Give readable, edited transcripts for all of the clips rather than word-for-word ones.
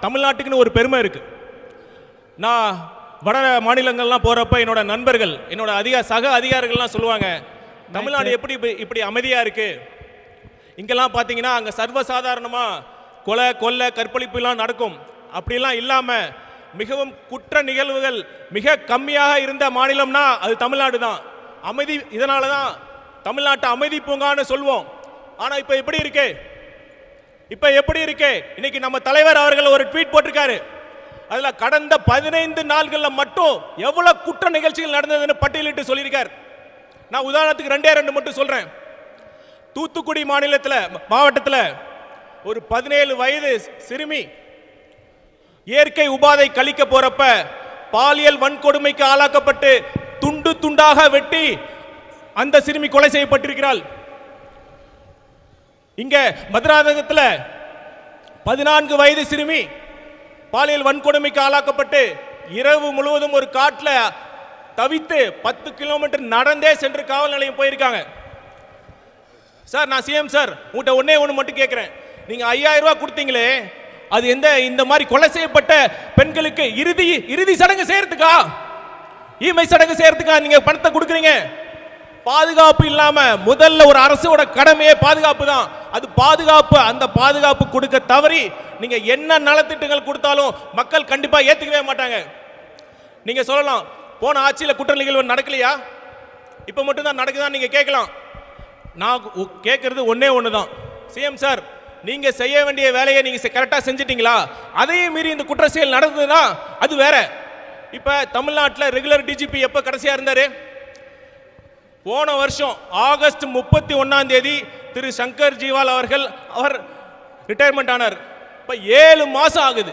தமிழ்நாட்டுக்குன்னு ஒரு பெருமை இருக்கு. நான் வட மாநிலங்கள்லாம் போறப்ப என்னோட நண்பர்கள், என்னோட சக அதிகாரிகள்லாம் சொல்லுவாங்க, தமிழ்நாடு எப்படி இப்படி அமைதியா இருக்கு, இங்கெல்லாம் பார்த்தீங்கன்னா அங்கே சர்வசாதாரணமாக கொலை கொள்ளை கற்பழிப்புலாம் நடக்கும், அப்படிலாம் இல்லாமல் மிகவும் குற்ற நிகழ்வுகள் மிக கம்மியாக இருந்த மாநிலம்னா அது தமிழ்நாடு தான். அமைதி, இதனால தான் தமிழ்நாட்டை அமைதி பூங்கான்னு சொல்வோம். ஆனால் இப்போ எப்படி இருக்கு, இப்போ எப்படி இருக்கு? இன்னைக்கு நம்ம தலைவர் அவர்கள் ஒரு ட்வீட் போட்டிருக்காரு. அதில் கடந்த 15 நாட்களில் மட்டும் எவ்வளவு குற்ற நிகழ்ச்சிகள் நடந்ததுன்னு பட்டியலிட்டு சொல்லியிருக்கார். நான் உதாரணத்துக்கு 2 மட்டும் சொல்றேன். தூத்துக்குடி மாவட்டத்தில் ஒரு 17 வயது சிறுமி இயற்கை உபாதை கழிக்க போறப்ப பாலியல் வன்கொடுமைக்கு ஆளாக்கப்பட்டு துண்டு துண்டாக வெட்டி அந்த சிறுமி கொலை செய்யப்பட்டிருக்கிறாள். இங்க மதுராந்தகத்தில் 14 வயது சிறுமி பாலியல் வன்கொடுமைக்கு ஆளாக்கப்பட்டு இரவு முழுவதும் ஒரு காட்டில் தவித்து 10 கிலோமீட்டர் நடந்தே சென்று காவல் நிலையம் போயிருக்காங்க. சார், நான் சிஎம் சார் உங்கள்கிட்ட ஒன்று மட்டும் கேட்குறேன். நீங்கள் 5000 ரூபா கொடுத்தீங்களே, அது இந்த மாதிரி கொலை செய்யப்பட்ட பெண்களுக்கு இறுதி சடங்கு செய்யறதுக்கா, ஈமை சடங்கு செய்யறதுக்கா நீங்கள் பணத்தை கொடுக்குறீங்க? பாதுகாப்பு இல்லாம முதல்ல ஒரு அரசோட கடமையே பாதுகாப்பு தான். அது பாதுகாப்பு, அந்த பாதுகாப்பு கொடுக்க தவறி நீங்க என்ன நலத்திட்டங்கள் கொடுத்தாலும் மக்கள் கண்டிப்பா ஏத்துக்கவே மாட்டாங்க. நீங்க சொல்லலாம், போன ஆட்சியில் குற்ற நிகழ்வு நடக்கலையா, இப்ப மட்டும் தான் நடக்குதா நீங்க கேட்கலாம். நான் கேட்கறது ஒன்று தான், சிஎம் சார் நீங்க செய்ய வேண்டிய வேலையை நீங்க கரெக்டா செஞ்சிட்டீங்களா? அதையும் மீறி இந்த குற்ற செயல் நடந்ததுன்னா அது வேற. இப்ப தமிழ்நாட்டில் ரெகுலர் டிஜிபி எப்ப கடைசியா இருந்தாரு? போன வருஷம் ஆகஸ்ட் 31ஆம் தேதி திரு சங்கர் ஜிவால் அவர் ரிட்டையர்மெண்ட் ஆனார். இப்ப 7 மாசம் ஆகுது.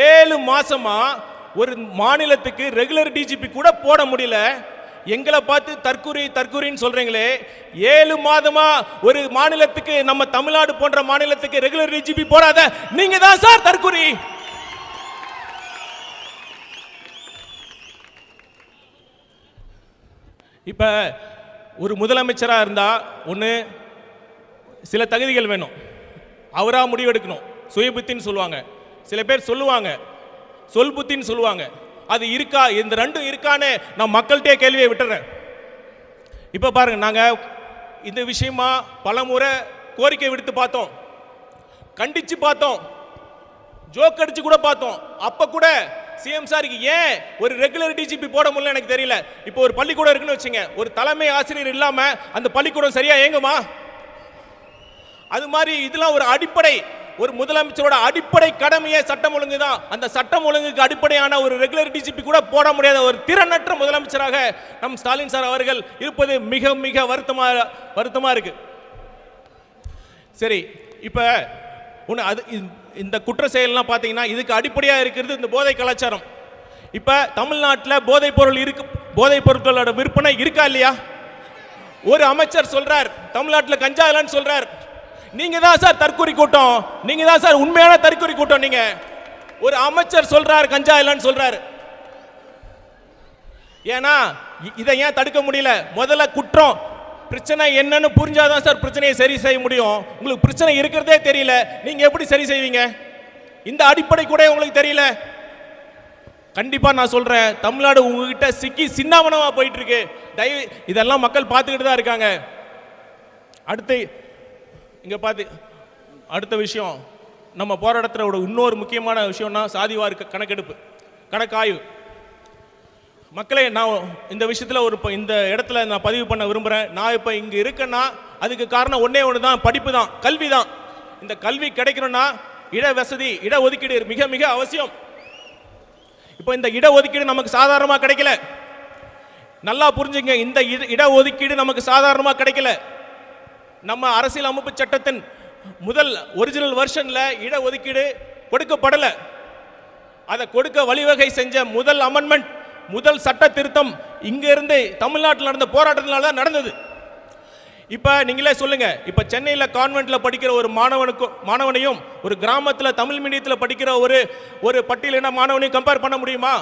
7 மாசமா ஒரு மாநிலத்துக்கு ரெகுலர் டிஜிபி கூட போட முடியல. எங்களை பார்த்து தற்கூரின்னு சொல்றீங்களே, 7 மாதமா ஒரு மாநிலத்துக்கு, நம்ம தமிழ்நாடு போன்ற மாநிலத்துக்கு ரெகுலர் டிஜிபி போடாத நீங்க தான் சார் தற்கூரி. இப்ப ஒரு முதலமைச்சரா இருந்தா ஒன்று சில தகுதிகள் வேணும், அவரா முடிவெடுக்கணும். சுயபுத்தின்னு சொல்லுவாங்க, சில பேர் சொல்லுவாங்க சொல் புத்தின்னு சொல்லுவாங்க. அது இருக்கா? இந்த ரெண்டும் இருக்கான்னு நான் மக்கள்கிட்டே கேள்வியை விட்டுறேன். இப்போ பாருங்க, நாங்கள் இந்த விஷயமா பலமுறை கோரிக்கை விடுத்து பார்த்தோம், கண்டிச்சு பார்த்தோம், ஜோக் அடிச்சு கூட பார்த்தோம். அப்ப கூட சிஎம் சாருக்கு ஏன் ஒரு ரெகுலர் டிஜிபி போட முடியல எனக்கு தெரியல. இப்போ ஒரு பள்ளிக்கூடம் இருக்குன்னு வச்சுங்க, ஒரு தலைமை ஆசிரியர் இல்லாம அந்த பள்ளிக்கூடம் சரியா இயங்குமா? அது மாதிரி இதெல்லாம் ஒரு அடிப்படை, ஒரு முதலமைச்சரோட அடிப்படை கடமையே சட்டம் ஒழுங்கு தான். அந்த சட்டம் ஒழுங்குக்கு அடிப்படையான ஒரு ரெகுலர் டிஜிபி கூட போட முடியாத ஒரு திறனற்ற முதலமைச்சராக நம் ஸ்டாலின் சார் அவர்கள் இருப்பது மிக மிக வருத்தமா இருக்கு. சரி, இப்ப இந்த குற்ற செயல்லாம் பார்த்தீங்கன்னா இதுக்கு அடிப்படையாக இருக்கிறது இந்த போதை கலாச்சாரம். இப்ப தமிழ்நாட்டில் போதைப் பொருட்களோட விற்பனை இருக்கா இல்லையா? ஒரு அமைச்சர் சொல்றார் தமிழ்நாட்டில் கஞ்சா இல்லைன்னு சொல்றார். நீங்க தான் சார் தற்கொலை கூட்டம், நீங்க தான் சார் உண்மையான தற்கொலை கூட்டம். நீங்க ஒரு அமைச்சர் சொல்றார் கஞ்சா இல்லைன்னு சொல்றாரு. ஏன்னா இதை ஏன் தடுக்க முடியல? முதல்ல குற்றம் பிரச்சனை என்னன்னு புரிஞ்சாதான் சார் பிரச்சனையை சரி செய்ய முடியும். உங்களுக்கு பிரச்சனை இருக்கிறதே தெரியல, நீங்க எப்படி சரி செய்வீங்க? இந்த அடிப்படை கூட உங்களுக்கு தெரியல. கண்டிப்பா நான் சொல்றேன், தமிழ்நாடு உங்ககிட்ட சிக்கி சின்னாமனமா போயிட்டு இருக்கு. இதெல்லாம் மக்கள் பார்த்துக்கிட்டு தான் இருக்காங்க. அடுத்து இங்க பார்த்து அடுத்த விஷயம், நம்ம போராட்டத்தோட இன்னொரு முக்கியமான விஷயம்னா சாதிவாரி கணக்காய்வு. மக்களே, நான் இந்த விஷயத்தில் இந்த இடத்துல நான் பதிவு பண்ண விரும்புகிறேன். நான் இப்போ இங்கே இருக்கேன்னா அதுக்கு காரணம் ஒன்று தான், படிப்பு தான், கல்வி தான். இந்த கல்வி கிடைக்கணும்னா இட வசதி, இட ஒதுக்கீடு மிக மிக அவசியம். இப்போ இந்த இட ஒதுக்கீடு நமக்கு சாதாரணமாக கிடைக்கல. நல்லா புரிஞ்சுங்க, இந்த இட ஒதுக்கீடு நமக்கு சாதாரணமாக கிடைக்கல. நம்ம அரசியல் அமைப்பு சட்டத்தின் முதல் ஒரிஜினல் வெர்ஷன்ல இட ஒதுக்கீடு கொடுக்கப்படலை. அதை கொடுக்க வழிவகை செஞ்ச முதல் அமெண்ட்மெண்ட், முதல் சட்ட திருத்தம் இங்க இருந்து தமிழ்நாட்டில் நடந்த போராட்டத்தினால தான் நடந்தது. இப்ப நீங்களே சொல்லுங்க, இப்ப சென்னையில கான்வென்ட்ல படிக்கிற ஒரு மாணவனையும் ஒரு கிராமத்தில் தமிழ் மீடியத்தில் படிக்கிற ஒரு பட்டியலின மாணவனையும் கம்பேர் பண்ண முடியுமா?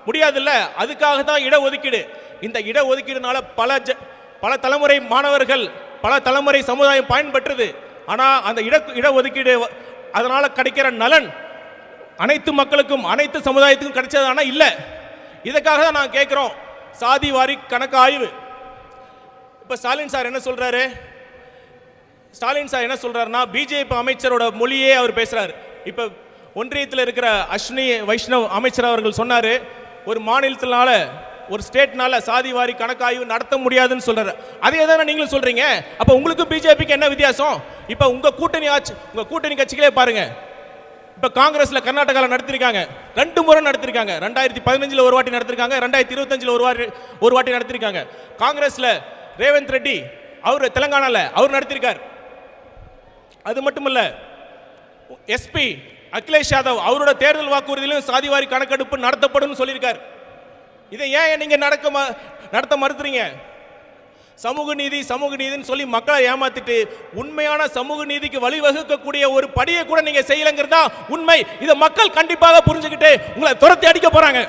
முடியாதுல்ல. அதுக்காக தான் இட ஒதுக்கீடு. இந்த இட ஒதுக்கீடுனால பல தலைமுறை மாணவர்கள், பல தலைமுறை சமுதாயம் பயன்பெற்றது. ஆனா அந்த இட ஒதுக்கீடு அதனால கிடைக்கிற நலன் அனைத்து மக்களுக்கும் அனைத்து சமுதாயத்துக்கும் கிடைச்சதானா இல்ல. இதுக்காக தான் நான் கேட்கிறோம் சாதி வாரி கணக்கு ஆய்வு. இப்ப ஸ்டாலின் சார் என்ன சொல்றாரு? ஸ்டாலின் சார் என்ன சொல்றாருன்னா பிஜேபி அமைச்சரோட மொழியே அவர் பேசுறாரு. இப்ப ஒன்றியத்தில் இருக்கிற அஸ்வினி வைஷ்ணவ் அமைச்சர் அவர்கள் சொன்னாரு ஒரு மாநிலத்தினால ஒரு ஸ்டேட்னால சாதி வாரி கணக்காய்வு நடத்த முடியாதுன்னு சொல்றாரு. அதே தானே நீங்களும் சொல்றீங்க. அப்ப உங்களுக்கு பிஜேபிக்கு என்ன வித்தியாசம்? இப்ப உங்க கூட்டணி கட்சிகளே பாருங்க. இப்ப காங்கிரஸ்ல கர்நாடகாவில் நடத்திருக்காங்க, 2 முறை நடத்திருக்காங்க. 2015 ஒரு வாட்டி நடத்திருக்காங்க, 2025 ஒரு வாட்டி நடத்திருக்காங்க. காங்கிரஸ்ல ரேவந்த் ரெட்டி அவர் தெலங்கானால அவர் நடத்திருக்கார். அது மட்டுமல்ல எஸ்பி அகிலேஷ் யாதவ் அவரோட தேர்தல் வாக்குறுதியிலும் சாதிவாரி கணக்கெடுப்பு நடத்தப்படும் சொல்லியிருக்கார். இதை ஏன் நீங்க நடத்த மறுத்துறீங்க? சமூக நீதின்னு சொல்லி மக்களை ஏமாத்திட்டு உண்மையான சமூக நீதிக்கு வழிவகுக்கக்கூடிய ஒரு படியை கூட நீங்க செய்யலங்கிறதா உண்மை. இதை மக்கள் கண்டிப்பாக புரிஞ்சுக்கிட்டு உங்களை துரத்தி அடிக்க போறாங்க.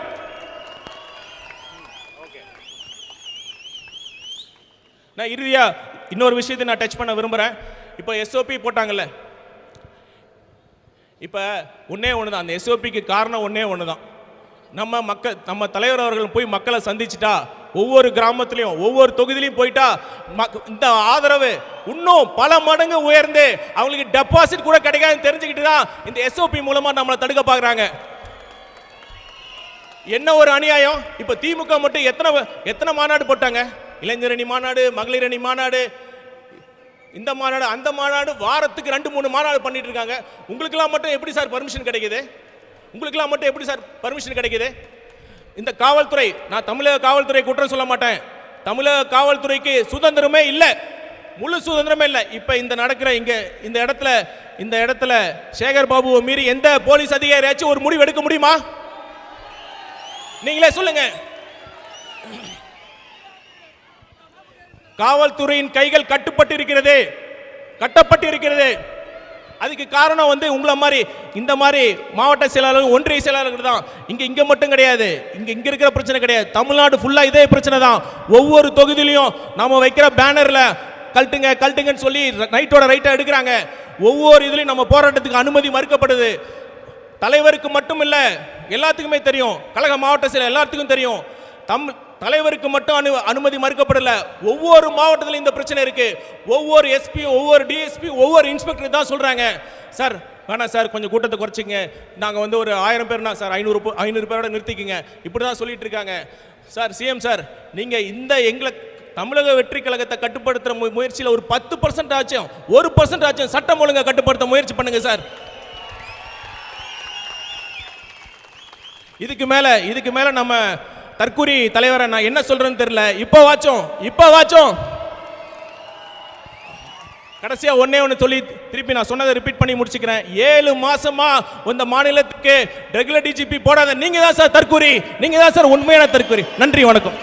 நான் இறுதியா இன்னொரு விஷயத்தை நான் டச் பண்ண விரும்புறேன். இப்போ எஸ்ஓபி போட்டாங்கல்ல, இப்போ ஒன்னே ஒன்று தான். அந்த எஸ்ஓபிக்கு காரணம் ஒன்னே ஒன்று தான். நம்ம தலைவர் அவர்கள் போய் மக்களை சந்திச்சுட்டா, ஒவ்வொரு கிராமத்திலையும் ஒவ்வொரு தொகுதியிலையும் போயிட்டா இந்த ஆதரவு இன்னும் பல மடங்கு உயர்ந்து அவங்களுக்கு டெபாசிட் கூட கிடைக்காதுன்னு தெரிஞ்சுக்கிட்டு தான் இந்த எஸ்ஓபி மூலமா நம்மளை தடுக்க பார்க்குறாங்க. என்ன ஒரு அநியாயம்! இப்போ திமுக மட்டும் எத்தனை மாநாடு போட்டாங்க? இளைஞர் அணி மாநாடு, மகளிர் அணி மாநாடு, இந்த மாநாடு அந்த மாநாடு, வாரத்துக்கு 2-3 மாநாடு பண்ணிட்டு இருக்காங்க. உங்களுக்கெல்லாம் மட்டும் எப்படி சார் பர்மிஷன் கிடைக்குது? இந்த காவல்துறை, நான் தமிழக காவல்துறை குற்றம் சொல்ல மாட்டேன். தமிழக காவல்துறைக்கு சுதந்திரமே இல்லை, முழு சுதந்திரமே இல்லை. இப்ப இந்த இடத்துல சேகர் பாபுவை மீறி எந்த போலீஸ் அதிகாரியாச்சும் ஒரு முடிவு எடுக்க முடியுமா? நீங்களே சொல்லுங்க. காவல்துறையின் கைகள் கட்டப்பட்டு இருக்கிறது. அதுக்கு காரணம் உங்களை மாதிரி இந்த மாதிரி மாவட்ட செயலாளர்கள், ஒன்றிய செயலாளர்கள் தான். இங்க மட்டும் கிடையாது, இங்க இருக்கிற பிரச்சனை கிடையாது. தமிழ்நாடு ஃபுல்லா இதே பிரச்சனை தான். ஒவ்வொரு தொகுதியிலையும் நாம வைக்கிற பேனர்ல கழட்டுங்கன்னு சொல்லி நைட்டோட ரைட்டா எடுக்கிறாங்க. ஒவ்வொரு இதுலையும் நம்ம போராட்டத்துக்கு அனுமதி மறுக்கப்படுது. தலைவருக்கு மட்டும் இல்ல, எல்லாத்துக்குமே தெரியும். கழக மாவட்ட செயலர் எல்லாத்துக்கும் தெரியும். தலைவருக்கு மட்டும் அனுமதி மறுக்கப்படல. ஒவ்வொரு மாவட்டத்திலும் இந்த பிரச்சனை இருக்கு. ஒவ்வொரு எஸ்பி, ஒவ்வொரு டிஎஸ்பி, ஒவ்வொரு இன்ஸ்பெக்டர் தான் சொல்றாங்க, சார் வேணாம் சார், கொஞ்சம் கூட்டத்தை குறைச்சிங்க, நாங்கள் ஒரு 1000 பேர்னா சார் 500 பேரோட நிறுத்திக்குங்க, இப்படி தான் சொல்லிட்டு இருக்காங்க. சார் சிஎம் சார், நீங்க எங்களை தமிழக வெற்றி கழகத்தை கட்டுப்படுத்துற முயற்சியில் ஒரு 10% ஆச்சும் 1% ஆச்சும் சட்டம் ஒழுங்கை கட்டுப்படுத்த முயற்சி பண்ணுங்க சார். இதுக்கு மேல நம்ம தற்கூரி தலைவரை நான் என்ன சொல்றேன்னு தெரியல. இப்போ வாச்சும் கடைசியா ஒண்ணு சொல்லி திருப்பி நான் சொன்னதை ரிப்பீட் பண்ணி முடிச்சுக்கிறேன். 7 மாசமா இந்த மாநிலத்துக்கு ரெகுலர் டிஜிபி போடாத நீங்க தான் சார் தற்கூரி, நீங்க தான் சார் உண்மையான தற்கூரி. நன்றி, வணக்கம்.